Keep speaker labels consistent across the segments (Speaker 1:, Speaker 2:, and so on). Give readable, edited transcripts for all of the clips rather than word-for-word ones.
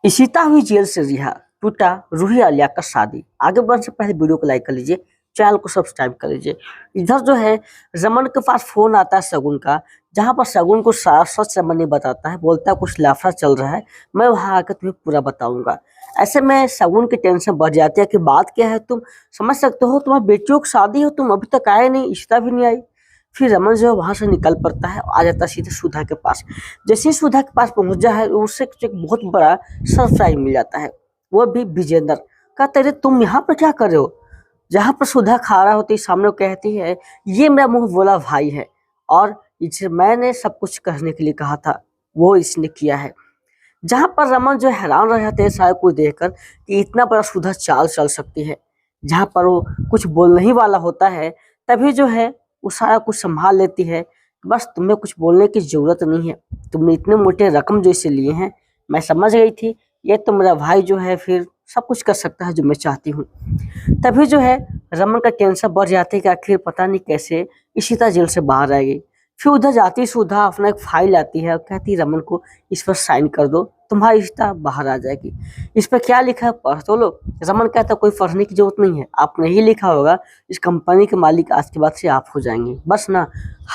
Speaker 1: इशिता हुई जेल से रिहा, टूटा रूही आलिया का शादी। आगे बढ़ने से पहले वीडियो को लाइक कर लीजिए, चैनल को सब्सक्राइब कर लीजिए। इधर जो है रमन के पास फोन आता है शगुन का, जहां पर शगुन को सारा सच रमन नहीं बताता है, बोलता है कुछ लाफड़ा चल रहा है, मैं वहां आकर तुम्हें पूरा बताऊंगा। ऐसे में शगुन की टेंशन बढ़ जाती है कि बात क्या है, तुम समझ सकते हो, तुम्हारी बेटियों की शादी हो, तुम अभी तक आए नहीं, इशिता भी नहीं आई। फिर रमन जो है वहां से निकल पड़ता है, आ जाता है सीधे सुधा के पास। जैसे ही सुधा के पास पहुंचा है, उससे कुछ एक बहुत बड़ा सरप्राइज मिल जाता है, वो भी विजेंद्र। कहते रे तुम यहाँ पर क्या कर रहे हो? जहाँ पर सुधा खा रहा होती सामने, वो कहती है ये मेरा मुंह बोला भाई है, और इसे मैंने सब कुछ कहने के लिए कहा था, वो इसने किया है। जहां पर रमन जो हैरान रह जाते हैं सारे कुछ देखकर कि इतना बड़ा सुधा चाल चल सकती है। जहां पर वो कुछ बोलने ही वाला होता है, तभी जो है वो सारा कुछ संभाल लेती है। बस तुम्हें कुछ बोलने की जरूरत नहीं है, तुमने इतने मोटे रकम जो इसे लिए हैं, मैं समझ गई थी ये तो मेरा भाई जो है फिर सब कुछ कर सकता है जो मैं चाहती हूँ। तभी जो है रमन का टेंशन बढ़ जाता है कि आखिर पता नहीं कैसे इशिता जेल से बाहर आएगी। फिर उधर जाती सुधा अपना एक फाइल आती है और कहती रमन को इस पर साइन कर दो, तुम्हारी इशिता बाहर आ जाएगी। इस पर क्या लिखा है पढ़ तो लो। रमन कहता कोई पढ़ने की जरूरत नहीं है, आपने ही लिखा होगा इस कंपनी के मालिक आज के बाद से आप हो जाएंगे। बस ना,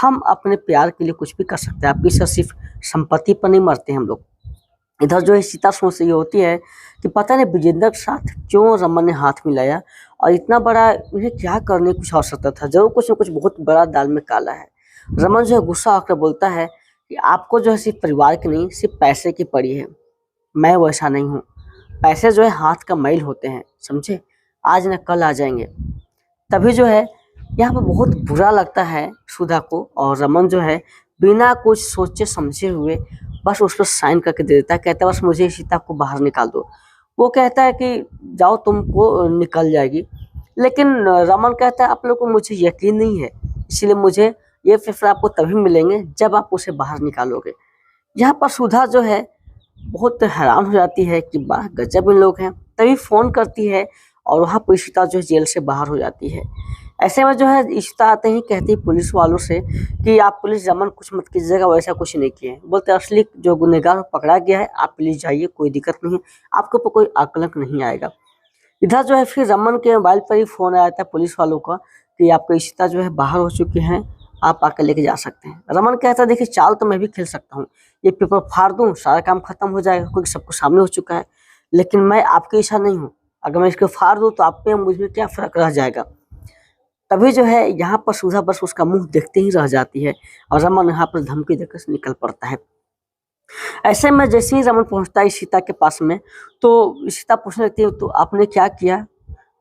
Speaker 1: हम अपने प्यार के लिए कुछ भी कर सकते हैं, आपकी सिर्फ संपत्ति पर नहीं मरते हम लोग। इधर जो है सीता सोच रही होती है कि पता नहीं विजेंद्र के साथ क्यों रमन ने हाथ मिलाया, और इतना बड़ा उन्हें क्या करने कुछ आवश्यकता था, जरूर कुछ न कुछ बहुत बड़ा दाल में काला है। रमन जो है गुस्सा होकर बोलता है कि आपको जो है सिर्फ परिवार की नहीं, सिर्फ पैसे की पड़ी है। मैं वैसा नहीं हूँ, पैसे जो है हाथ का मैल होते हैं, समझे, आज न कल आ जाएंगे। तभी जो है यहाँ पर बहुत बुरा लगता है सुधा को, और रमन जो है बिना कुछ सोचे समझे हुए बस उस पर साइन करके दे देता है। कहता है बस मुझे सीता को बाहर निकाल दो। वो कहता है कि जाओ तुमको निकल जाएगी, लेकिन रमन कहता है आप लोग को मुझे यकीन नहीं है, इसीलिए मुझे ये फैसला आपको तभी मिलेंगे जब आप उसे बाहर निकालोगे। यहाँ पर सुधा जो है बहुत हैरान हो जाती है कि वाह गजब इन लोग हैं। तभी फोन करती है और वहाँ पर इशिता जो है जेल से बाहर हो जाती है। ऐसे में जो है इशिता आते ही कहती है पुलिस वालों से कि आप पुलिस रमन कुछ मत कीजिएगा, वैसा कुछ नहीं किए। बोलते असली जो गुनहगार पकड़ा गया है, आप प्लीज जाइए, कोई दिक्कत नहीं है, आपके ऊपर कोई आकलंक नहीं आएगा। इधर जो है फिर रमन के मोबाइल पर ही फोन आया था पुलिस वालों का कि आपकी इशिता जो है बाहर हो चुकी हैं, आप आकर लेके जा सकते हैं। रमन कहता है देखिए चाल तो मैं भी खेल सकता हूँ, ये पेपर फाड़ दूँ सारा काम खत्म हो जाएगा क्योंकि सबको सामने हो चुका है, लेकिन मैं आपकी इच्छा नहीं हूँ। अगर मैं इसको फाड़ दूँ तो आप पे मुझ में क्या फर्क रह जाएगा। तभी जो है यहाँ पर सुधा बस उसका मुंह देखते ही रह जाती है, और रमन यहाँ पर धमकी देकर से निकल पड़ता है। ऐसे में जैसे ही रमन पहुंचता है सीता के पास में, तो सीता पूछने लगती है तो आपने क्या किया,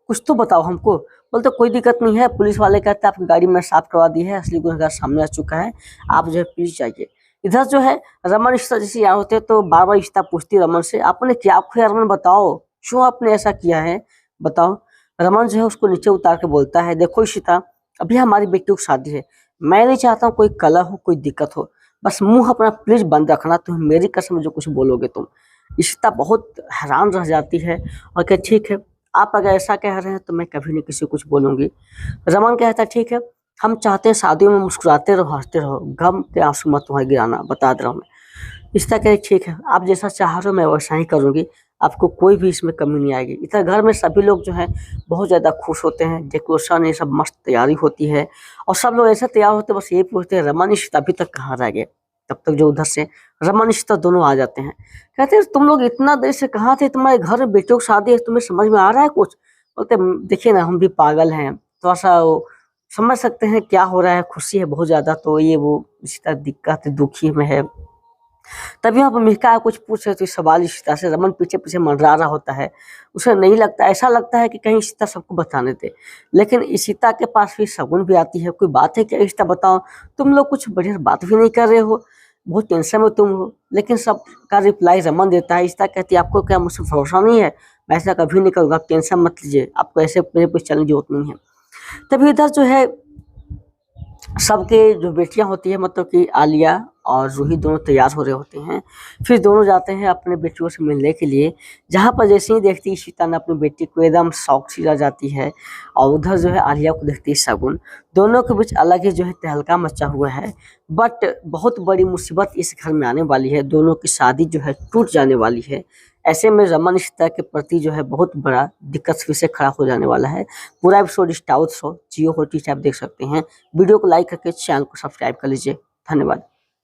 Speaker 1: कुछ तो बताओ हमको। बोलते कोई दिक्कत नहीं है, पुलिस वाले कहते हैं आपकी गाड़ी में साफ करवा दी है, असली गुनहगार सामने आ चुका है, आप जो है प्लीज जाइए। इधर जो है रमन इशिता जैसे यहाँ होते हैं तो बार बार इशिता पूछती है रमन से आपने क्या किया, रमन बताओ क्यों आपने ऐसा किया है, बताओ। रमन जो है उसको नीचे उतार के बोलता है देखो इशिता, अभी हमारी बेटी की शादी है, मैं नहीं चाहता हूँ कोई कलह हो, कोई दिक्कत हो, बस मुंह अपना प्लीज बंद रखना, तुम मेरी कसम जो कुछ बोलोगे तुम। इशिता बहुत हैरान रह जाती है और कहे ठीक है, आप अगर ऐसा कह रहे हैं तो मैं कभी नहीं किसी को कुछ बोलूंगी। रमन कहता है ठीक है, हम चाहते हैं शादियों में मुस्कुराते रहो, हंसते रहो, गम के आंसू मत तुम्हें गिराना, बता दे रहा हूँ मैं। इशिता कहे ठीक है, आप जैसा चाह रहे हो मैं वैसा ही करूंगी, आपको कोई भी इसमें कमी नहीं आएगी। इधर घर में सभी लोग जो है बहुत ज़्यादा खुश होते हैं, डेकोरेशन ये सब मस्त तैयारी होती है, और सब लोग ऐसे तैयार होते हैं बस यही पूछते हैं रमन इशिता अभी तक कहाँ रह गए। तब तक जो उधर से रमन इशिता दोनों आ जाते हैं, कहते हैं तुम लोग इतना देर से कहाँ थे, तुम्हारे घर में बेटियों की शादी है, तुम्हें समझ में आ रहा है कुछ? बोलते देखिए ना हम भी पागल हैं, थोड़ा सा वो समझ सकते हैं क्या हो रहा है, खुशी है बहुत ज़्यादा तो ये वो इशिता दिक्कत दुखी में है। तभी वहाँ पर मिका कुछ पूछ रहे थे सवाल इशिता से, रमन पीछे पीछे मंडरा रहा होता है, उसे नहीं लगता, ऐसा लगता है कि कहीं इशिता सबको बताने दे। लेकिन इशिता के पास फिर शगुन भी आती है, कोई बात है क्या इशिता बताओ, तुम लोग कुछ बढ़िया बात भी नहीं कर रहे हो, बहुत टेंशन में तुम हो। लेकिन सबका रिप्लाई रमन देता है, इशिता कहती है आपको क्या मुझसे भरोसा नहीं है, मैं ऐसा कभी नहीं करूँगा, आप टेंशन मत लीजिए, आपको ऐसे मेरे कुछ चलने की जरूरत नहीं है। तभी इधर जो है सबके जो बेटियां होती है मतलब कि आलिया और रूही दोनों तैयार हो रहे होते हैं, फिर दोनों जाते हैं अपने बेटियों से मिलने के लिए। जहाँ पर जैसे ही देखती है सीता ने अपनी बेटी को एकदम शौक सी रह जाती है, और उधर जो है आलिया को देखती है शगुन, दोनों के बीच अलग ही जो है तहलका मचा हुआ है। बट बहुत बड़ी मुसीबत इस घर में आने वाली है, दोनों की शादी जो है टूट जाने वाली है। ऐसे में रमन इस तरह के प्रति जो है बहुत बड़ा दिक्कत फिर से खड़ा हो जाने वाला है। पूरा एपिसोड स्टाउट शो जियो होटी से आप देख सकते हैं। वीडियो को लाइक करके चैनल को सब्सक्राइब कर लीजिए। धन्यवाद।